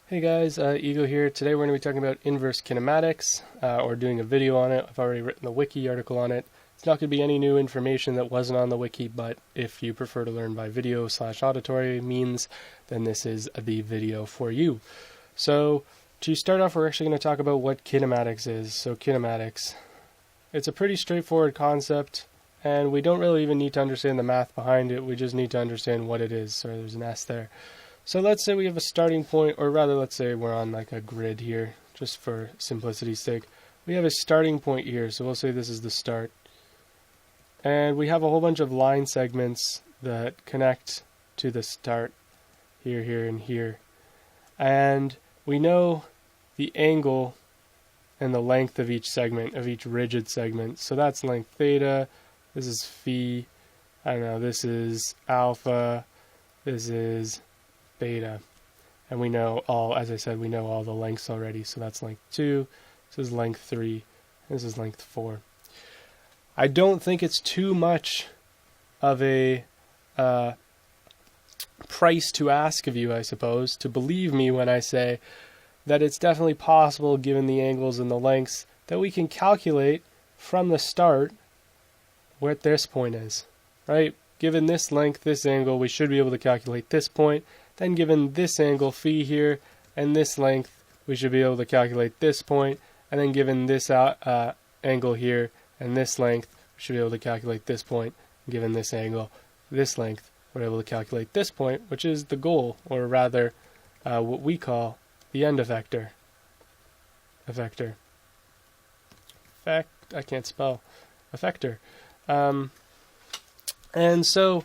Hey guys, Ego here. Today we're going to be talking about inverse kinematics, or doing a video on it. I've already written the wiki article on it. It's not going to be any new information that wasn't on the wiki, but if you prefer to learn by video/auditory means, then this is the video for you. So, to start off, we're actually going to talk about what kinematics is. So kinematics, it's a pretty straightforward concept, and we don't really even need to understand the math behind it. We just need to understand what it is. Sorry, there's an S there. So let's say we have a starting point, or rather let's say we're on like a grid here, just for simplicity's sake. We have a starting point here, so we'll say this is the start. And we have a whole bunch of line segments that connect to the start, here, here, and here. And we know the angle and the length of each segment, of each rigid segment. So that's length theta, this is phi, I don't know, this is alpha, this is beta, and we know all, as I said, we know all the lengths already. So that's length 2, this is length 3, this is length 4. I don't think it's too much of a price to ask of you, I suppose, to believe me when I say that it's definitely possible, given the angles and the lengths, that we can calculate from the start what this point is, right? Given this length, this angle, we should be able to calculate this point. Then given this angle phi here and this length, we should be able to calculate this point. And then given this angle here and this length, we should be able to calculate this point. Given this angle, this length, we're able to calculate this point, which is the goal, or rather what we call the end effector. Effector. I can't spell. Effector. And so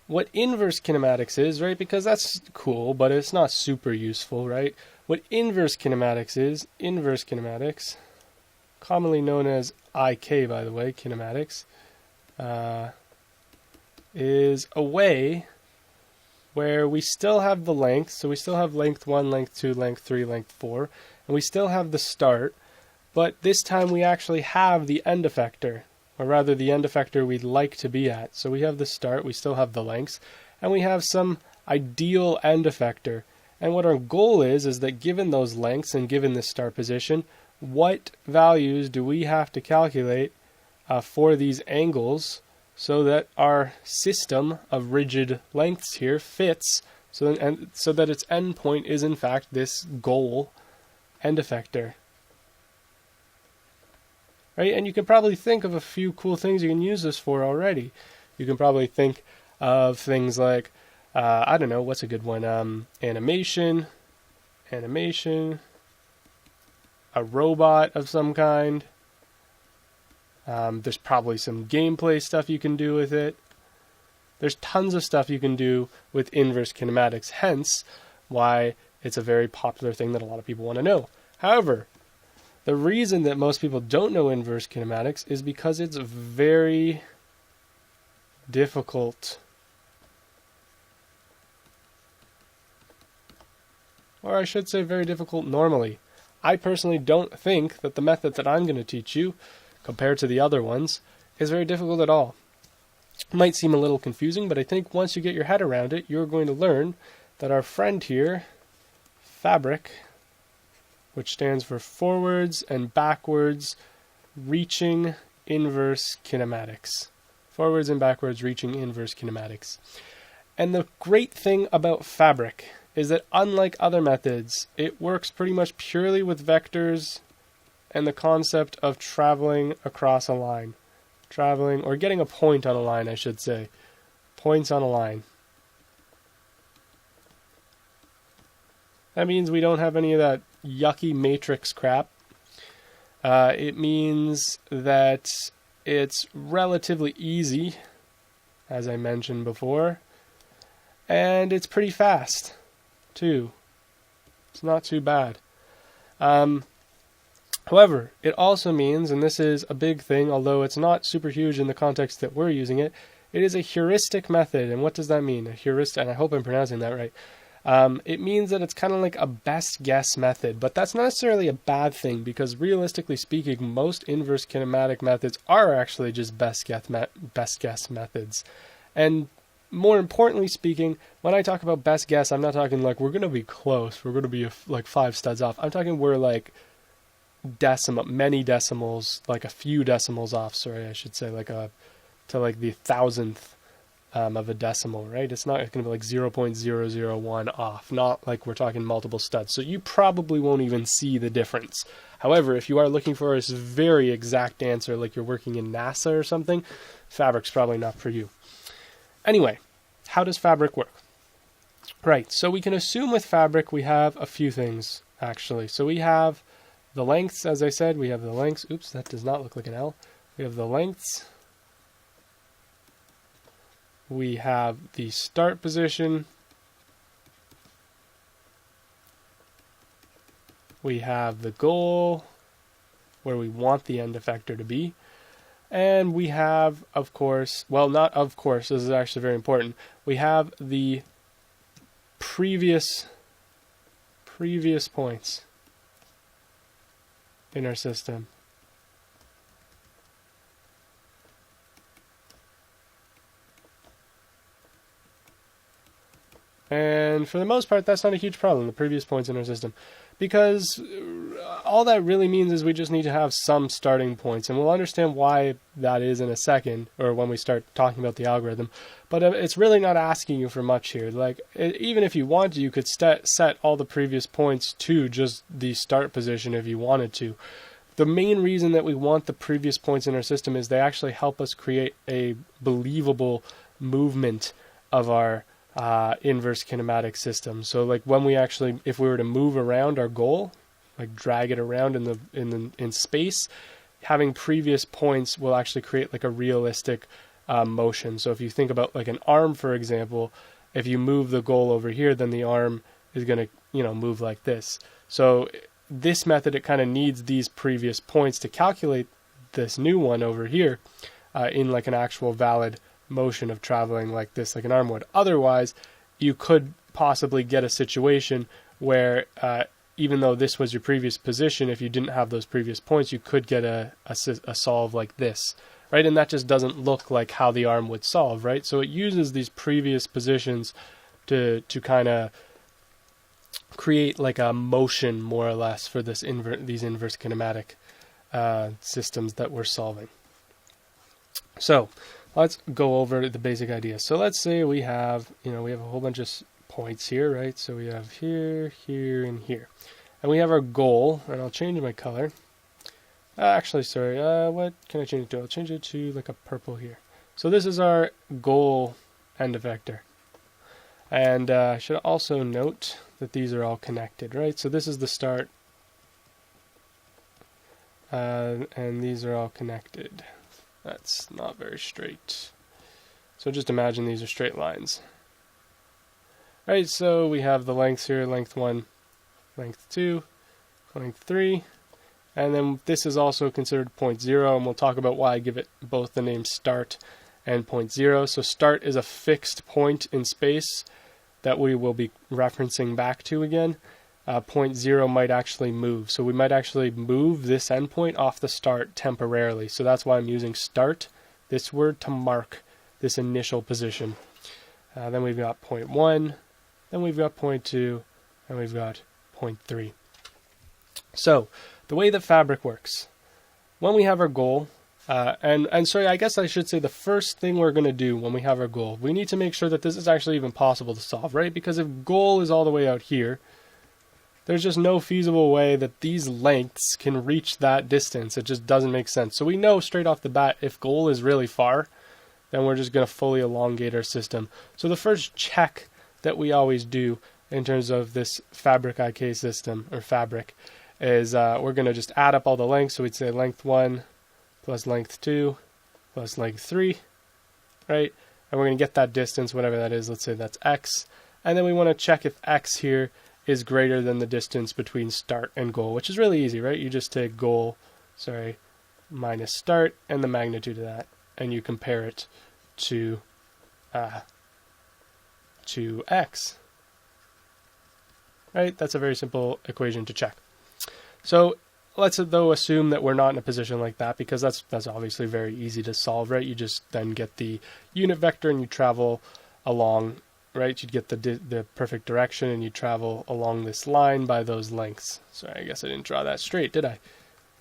what inverse kinematics is, right, because that's cool, but it's not super useful, right? What inverse kinematics is, commonly known as IK, by the way, kinematics, is a way where we still have the length, so we still have length 1, length 2, length 3, length 4, and we still have the start, but this time we actually have the end effector, or rather the end effector we'd like to be at. So we have the start, we still have the lengths, and we have some ideal end effector. And what our goal is that given those lengths and given this start position, what values do we have to calculate for these angles so that our system of rigid lengths here fits, so that its endpoint is in fact this goal end effector. Right? And you can probably think of a few cool things you can use this for already. You can probably think of things like, I don't know, what's a good one? Animation, a robot of some kind. There's probably some gameplay stuff you can do with it. There's tons of stuff you can do with inverse kinematics, hence why it's a very popular thing that a lot of people want to know. However, the reason that most people don't know inverse kinematics is because it's very difficult. Or I should say very difficult normally. I personally don't think that the method that I'm going to teach you, compared to the other ones, is very difficult at all. It might seem a little confusing, but I think once you get your head around it, you're going to learn that our friend here, FABRIK, which stands for forwards and backwards reaching inverse kinematics. Forwards and backwards reaching inverse kinematics. And the great thing about FABRIK is that unlike other methods, it works pretty much purely with vectors and the concept of traveling across a line. Traveling, or getting a point on a line, I should say. Points on a line. That means we don't have any of that yucky matrix crap. It means that it's relatively easy, as I mentioned before, and it's pretty fast, too. It's not too bad. However, it also means, and this is a big thing, although it's not super huge in the context that we're using it, it is a heuristic method. And what does that mean? A heuristic, and I hope I'm pronouncing that right. It means that it's kind of like a best guess method, but that's not necessarily a bad thing, because realistically speaking, most inverse kinematic methods are actually just best guess methods. And more importantly speaking, when I talk about best guess, I'm not talking like we're going to be close, we're going to be like 5 studs off. I'm talking we're like many decimals, like a few decimals off, sorry, I should say, like to like the thousandth of a decimal, right? It's not going to be like 0.001 off, not like we're talking multiple studs. So you probably won't even see the difference. However, if you are looking for a very exact answer, like you're working in NASA or something, FABRIK's probably not for you. Anyway, how does FABRIK work? Right, so we can assume with FABRIK we have a few things, actually. So we have the lengths, as I said, we have the lengths. Oops, that does not look like an L. We have the lengths. We have the start position. We have the goal, where we want the end effector to be. And we have, of course, well, not of course, this is actually very important. We have the previous points in our system. And for the most part, that's not a huge problem, the previous points in our system, because all that really means is we just need to have some starting points, and we'll understand why that is in a second, or when we start talking about the algorithm. But it's really not asking you for much here. Like, even if you want to, you could set all the previous points to just the start position if you wanted to. The main reason that we want the previous points in our system is they actually help us create a believable movement of our inverse kinematic system. So like when we actually, if we were to move around our goal, like drag it around in space, having previous points will actually create like a realistic motion. So if you think about like an arm, for example, if you move the goal over here, then the arm is going to, move like this. So this method, it kind of needs these previous points to calculate this new one over here in like an actual valid motion of traveling like this, like an arm would. Otherwise, you could possibly get a situation where even though this was your previous position, if you didn't have those previous points, you could get a solve like this, right? And that just doesn't look like how the arm would solve, right? So it uses these previous positions to kind of create like a motion, more or less, for these inverse kinematic systems that we're solving. So let's go over the basic idea. So let's say we have, we have a whole bunch of points here, right? So we have here, here, and here. And we have our goal, and I'll change my color. Actually, sorry, what can I change it to? I'll change it to like a purple here. So this is our goal end effector. And I should also note that these are all connected, right? So this is the start, and these are all connected. That's not very straight. So just imagine these are straight lines. Right, so we have the lengths here, length 1, length 2, length 3, and then this is also considered point 0, and we'll talk about why I give it both the name start and point 0. So start is a fixed point in space that we will be referencing back to again. Point 0 might actually move. So we might actually move this endpoint off the start temporarily. So that's why I'm using start, this word, to mark this initial position. Then we've got point 1, then we've got point 2, and we've got point 3. So the way that FABRIK works, when we have our goal, and sorry, I guess I should say the first thing we're going to do when we have our goal, we need to make sure that this is actually even possible to solve, right? Because if goal is all the way out here, there's just no feasible way that these lengths can reach that distance. It just doesn't make sense. So we know straight off the bat, if goal is really far, then we're just going to fully elongate our system. So the first check that we always do in terms of this FABRIK IK system, or FABRIK, is we're going to just add up all the lengths. So we'd say length 1 plus length 2 plus length 3, right? And we're going to get that distance, whatever that is. Let's say that's x. And then we want to check if x here is greater than the distance between start and goal, which is really easy, right? You just take goal, minus start and the magnitude of that, and you compare it to x, right? That's a very simple equation to check. So let's though assume that we're not in a position like that, because that's obviously very easy to solve, right? You just then get the unit vector and you travel along, right? You'd get the perfect direction, and you travel along this line by those lengths. Sorry, I guess I didn't draw that straight, did I?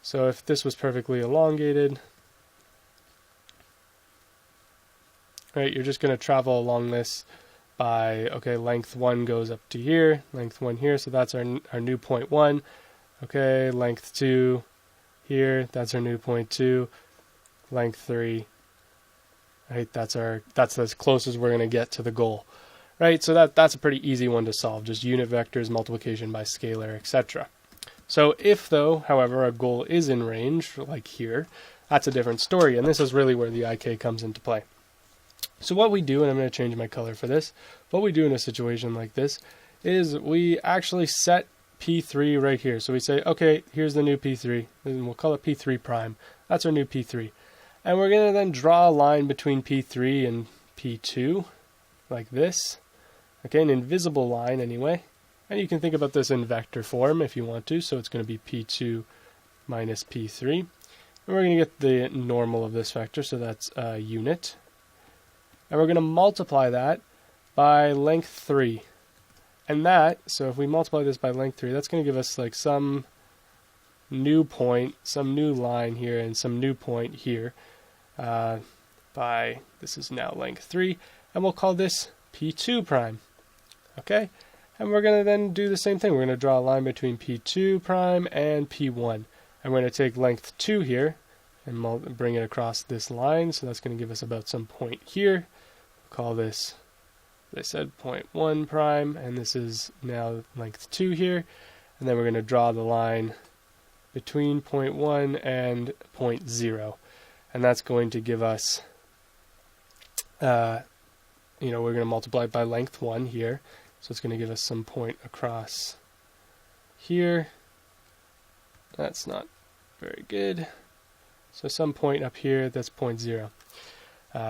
So if this was perfectly elongated, right, you're just going to travel along this by, okay, length 1 goes up to here, length 1 here, so that's our new point 1. Okay, length 2 here, that's our new point 2. Length 3, right, that's as close as we're going to get to the goal. Right, so that's a pretty easy one to solve, just unit vectors, multiplication by scalar, etc. So if, though, however, a goal is in range, like here, that's a different story, and this is really where the IK comes into play. So what we do, and I'm going to change my color for this, what we do in a situation like this is we actually set P3 right here. So we say, okay, here's the new P3, and we'll call it P3 prime. That's our new P3. And we're going to then draw a line between P3 and P2, like this. Okay, an invisible line anyway. And you can think about this in vector form if you want to. So it's going to be P2 minus P3. And we're going to get the normal of this vector, so that's a unit. And we're going to multiply that by length 3. And that, so if we multiply this by length 3, that's going to give us like some new point, some new line here, and some new point here. This is now length 3. And we'll call this P2 prime. Okay? And we're going to then do the same thing. We're going to draw a line between P2 prime and P1. And we're going to take length 2 here and bring it across this line. So that's going to give us about some point here. Call this, as I said, point 1 prime, and this is now length 2 here. And then we're going to draw the line between point 1 and point 0. And that's going to give us, we're going to multiply by length 1 here. So it's going to give us some point across here. That's not very good. So some point up here, that's point 0.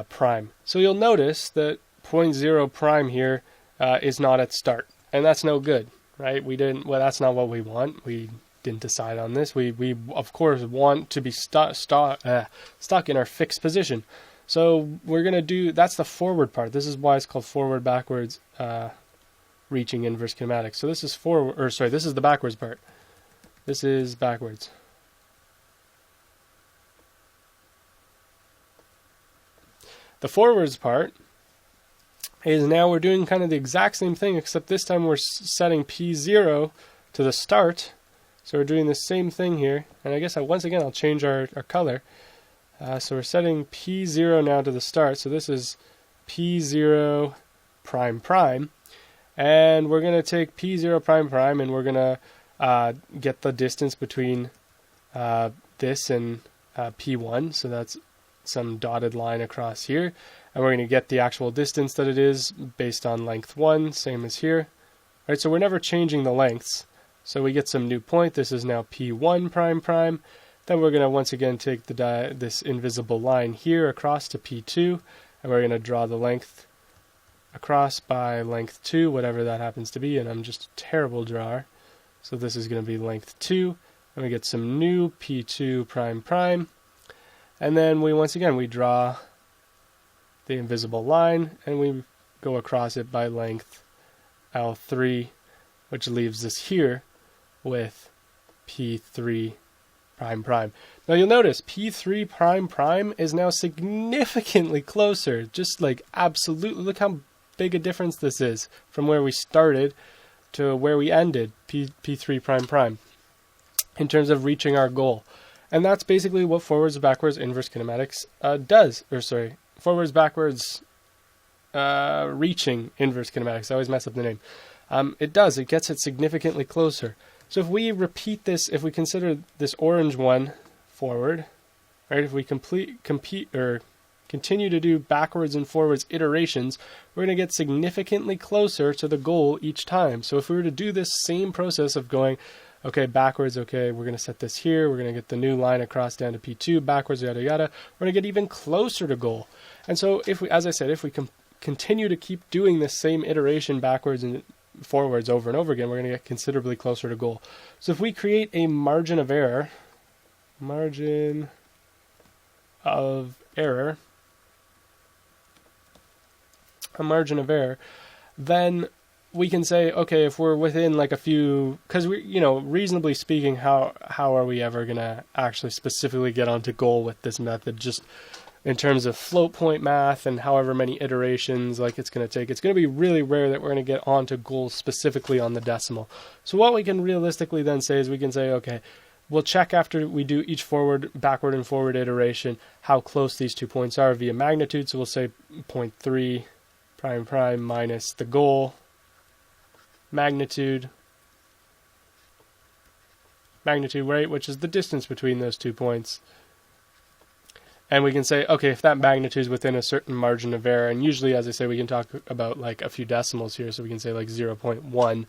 Prime. So you'll notice that point 0 prime here is not at start, and that's no good, right? That's not what we want. We didn't decide on this. We of course want to be stuck in our fixed position. So we're going to do, that's the forward part. This is why it's called forward backwards reaching inverse kinematics. So this is this is the backwards part. This is backwards. The forwards part is now we're doing kind of the exact same thing, except this time we're setting P0 to the start. So we're doing the same thing here. And I guess once again I'll change our color. So we're setting P0 now to the start. So this is P0 prime prime. And we're going to take P0 prime prime, and we're going to get the distance between this and P1. So that's some dotted line across here, and we're going to get the actual distance that it is based on length 1, same as here. Right, so we're never changing the lengths. So we get some new point. This is now P1 prime prime. Then we're going to once again take this invisible line here across to P2, and we're going to draw the length across by length 2, whatever that happens to be, and I'm just a terrible drawer. So this is going to be length 2, and we get some new P2 prime prime. And then we draw the invisible line, and we go across it by length L3, which leaves us here with P3 prime prime. Now you'll notice P3 prime prime is now significantly closer, just like absolutely, look how big a difference this is from where we started to where we ended, P3 prime prime, in terms of reaching our goal. And that's basically what forwards backwards inverse kinematics does. Forwards backwards reaching inverse kinematics. I always mess up the name. It does. It gets it significantly closer. So if we repeat this, if we consider this orange one forward, right? If we continue to do backwards and forwards iterations, we're going to get significantly closer to the goal each time. So if we were to do this same process of going, okay, backwards, okay, we're going to set this here, we're going to get the new line across down to P2, backwards, yada, yada, we're going to get even closer to goal. And so if we, as I said, if we continue to keep doing this same iteration backwards and forwards over and over again, we're going to get considerably closer to goal. So if we create a margin of error, a margin of error, then we can say, okay, if we're within like a few, because we, reasonably speaking, how are we ever gonna actually specifically get onto goal with this method? Just in terms of float point math and however many iterations like it's going to take, it's going to be really rare that we're going to get onto goal specifically on the decimal. So what we can realistically then say is we can say, okay, we'll check after we do each backward and forward iteration how close these 2 points are via magnitude. So we'll say 0.3 prime prime minus the goal magnitude, right, which is the distance between those 2 points. And we can say, okay, if that magnitude is within a certain margin of error, and usually, as I say, we can talk about like a few decimals here, so we can say like 0.1,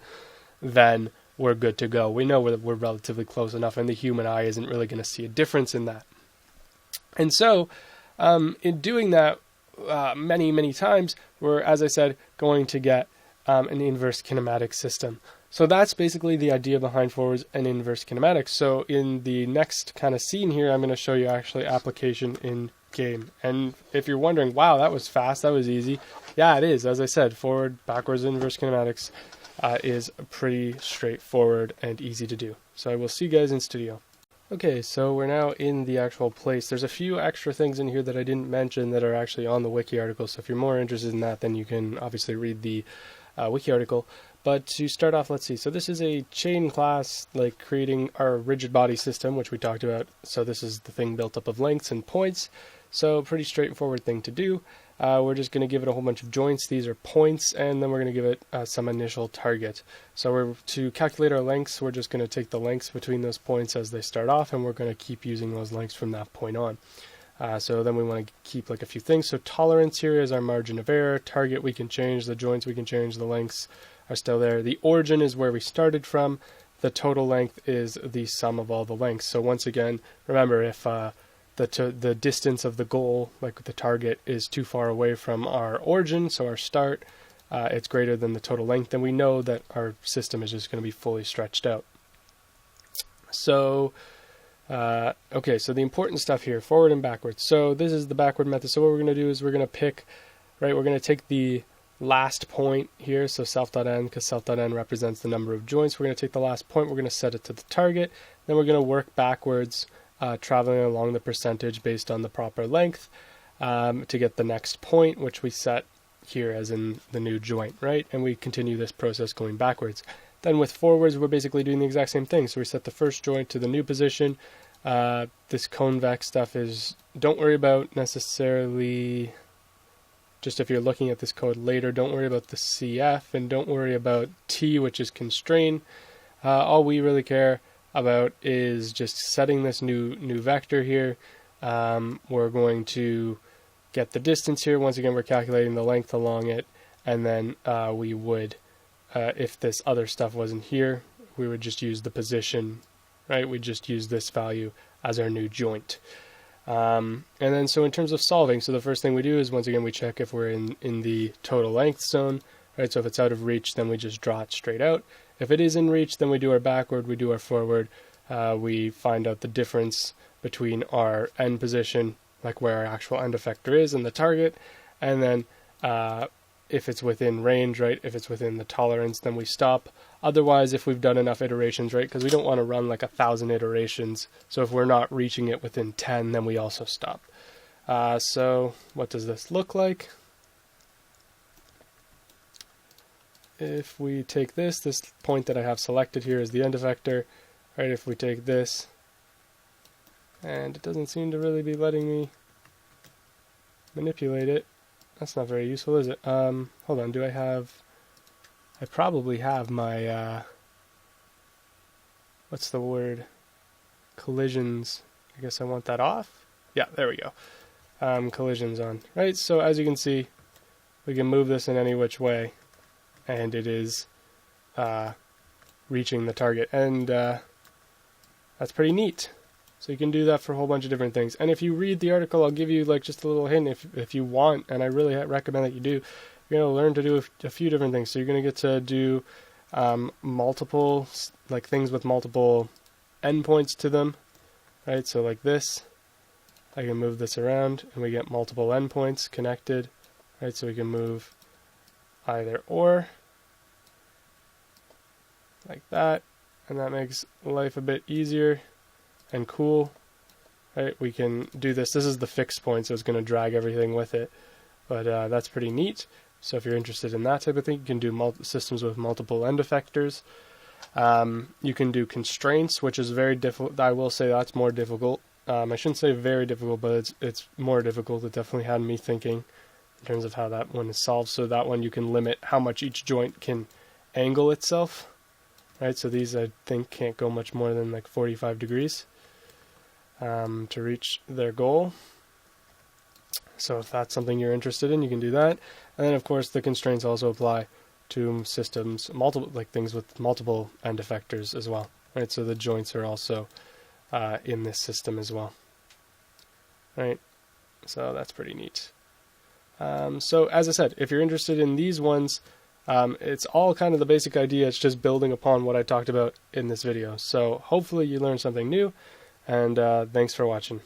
then we're good to go. We know we're relatively close enough, and the human eye isn't really going to see a difference in that. And so, in doing that many, many times, we're, as I said, going to get an inverse kinematic system. So that's basically the idea behind forwards and inverse kinematics. So in the next kind of scene here, I'm going to show you actually application in game. And if you're wondering, wow, that was fast, that was easy. Yeah, it is. As I said, forward, backwards, inverse kinematics is pretty straightforward and easy to do. So I will see you guys in studio. Okay, so we're now in the actual place. There's a few extra things in here that I didn't mention that are actually on the wiki article. So if you're more interested in that, then you can obviously read the wiki article. But to start off, let's see. So this is a chain class, like creating our rigid body system, which we talked about. So this is the thing built up of lengths and points. So pretty straightforward thing to do. We're just going to give it a whole bunch of joints. These are points, and then we're going to give it some initial target. So to calculate our lengths, we're just going to take the lengths between those points as they start off, and we're going to keep using those lengths from that point on. So then we want to keep like a few things. So tolerance here is our margin of error. Target we can change, the joints we can change, the lengths are still there. The origin is where we started from. The total length is the sum of all the lengths. So once again, remember, if the distance of the goal, like the target, is too far away from our origin, so our start, it's greater than the total length, then we know that our system is just going to be fully stretched out. So okay, so the important stuff here, forward and backwards. So this is the backward method. So what we're going to do is we're going to pick, right, we're going to take the last point here, so self.n, because self.n represents the number of joints. We're going to take the last point, we're going to set it to the target, then we're going to work backwards, traveling along the percentage based on the proper length to get the next point, which we set here as in the new joint, right? And we continue this process going backwards. Then with forwards, we're basically doing the exact same thing. So we set the first joint to the new position. This convex stuff is, don't worry about necessarily, just if you're looking at this code later, don't worry about the CF and don't worry about T, which is constrain. All we really care about is just setting this new vector here. We're going to get the distance here. Once again, we're calculating the length along it, and then we would, if this other stuff wasn't here, we would just use the position, right? We just use this value as our new joint. And then so in terms of solving, so the first thing we do is, once again, we check if we're in the total length zone, right? So if it's out of reach, then we just draw it straight out. If it is in reach, then we do our backward, we do our forward. We find out the difference between our end position, like where our actual end effector is, and the target. And then if it's within range, right, if it's within the tolerance, then we stop. Otherwise, if we've done enough iterations, right, because we don't want to run like 1,000 iterations. So if we're not reaching it within 10, then we also stop. So what does this look like? If we take this point that I have selected here is the end effector, right? If we take this, and it doesn't seem to really be letting me manipulate it. That's not very useful, is it? Hold on, I probably have my, what's the word? Collisions. I guess I want that off. Yeah, there we go. Collisions on, right? So as you can see, we can move this in any which way, and it is reaching the target. And that's pretty neat. So you can do that for a whole bunch of different things. And if you read the article, I'll give you like just a little hint if you want, and I really recommend that you do. You're going to learn to do a few different things. So you're going to get to do multiple, like things with multiple endpoints to them, right? So like this, I can move this around and we get multiple endpoints connected, right? So we can move either or, like that, and that makes life a bit easier and cool. Right, we can do this. This is the fixed point, so it's going to drag everything with it, but that's pretty neat. So if you're interested in that type of thing, you can do systems with multiple end effectors. You can do constraints, which is very difficult. I will say that's more difficult. I shouldn't say very difficult, but it's more difficult. It definitely had me thinking in terms of how that one is solved. So that one you can limit how much each joint can angle itself. Right, so these I think can't go much more than like 45 degrees to reach their goal. So if that's something you're interested in, you can do that. And then of course the constraints also apply to systems, things with multiple end effectors as well. Right, so the joints are also in this system as well. Right, so that's pretty neat. So as I said, if you're interested in these ones, it's all kind of the basic idea. It's just building upon what I talked about in this video. So hopefully you learned something new, and thanks for watching.